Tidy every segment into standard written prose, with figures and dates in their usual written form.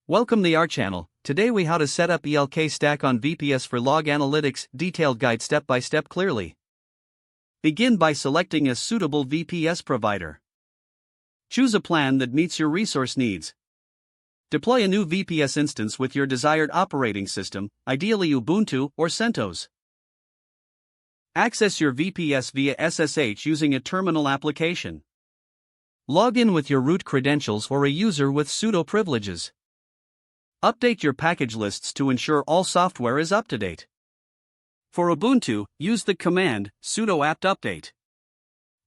Welcome to our channel. Today we how to set up ELK Stack on VPS for log analytics, detailed guide step by step clearly. Begin by selecting a suitable VPS provider. Choose a plan that meets your resource needs. Deploy a new VPS instance with your desired operating system, ideally Ubuntu or CentOS. Access your VPS via SSH using a terminal application. Log in with your root credentials or a user with sudo privileges. Update your package lists to ensure all software is up to date. For Ubuntu, use the command sudo apt update.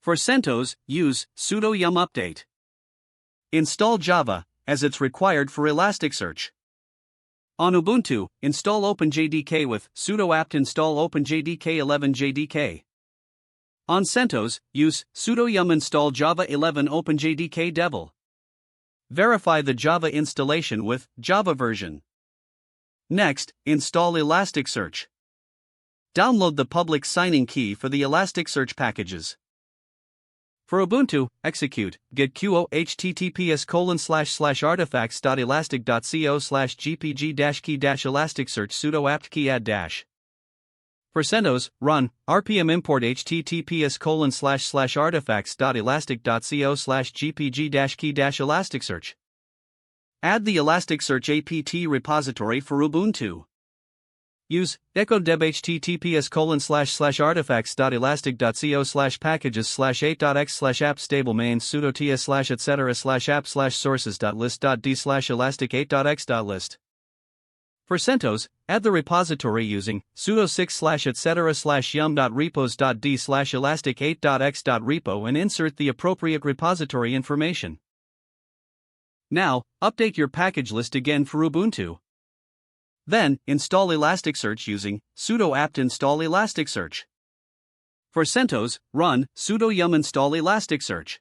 For CentOS, use sudo yum update. Install Java, as it's required for Elasticsearch. On Ubuntu, install OpenJDK with sudo apt install OpenJDK 11 JDK. On CentOS, use sudo yum install Java 11 OpenJDK Devil. Verify the Java installation with Java version. Next, install Elasticsearch. Download the public signing key for the Elasticsearch packages. For Ubuntu, execute git qo https://artifacts.elastic.co/gpg-key-elasticsearch sudo apt key add dash. For CentOS, run rpm import https://artifacts.elastic.co/gpg-key-elasticsearch. Add the Elasticsearch apt repository for Ubuntu. Use ecodeb https://artifacts.elastic.co/packages/8.x/app stable main sudo ts/etc/app/sources.list.d/elastic8.x.list. For CentOS, add the repository using sudo 6/etc/yum.repos.d/elastic8.x.repo and insert the appropriate repository information. Now, update your package list again for Ubuntu. Then, install Elasticsearch using sudo apt install Elasticsearch. For CentOS, run sudo yum install Elasticsearch.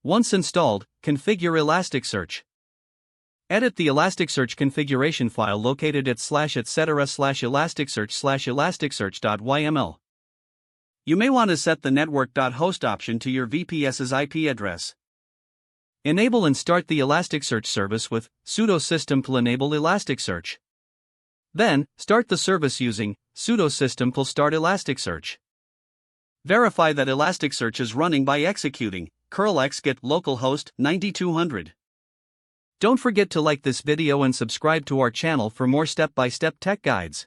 Once installed, configure Elasticsearch. Edit the Elasticsearch configuration file located at /etc/elasticsearch/elasticsearch.yml. You may want to set the network.host option to your VPS's IP address. Enable and start the Elasticsearch service with sudo systemctl enable Elasticsearch. Then, start the service using sudo systemctl start Elasticsearch. Verify that Elasticsearch is running by executing curl x get localhost 9200. Don't forget to like this video and subscribe to our channel for more step-by-step tech guides.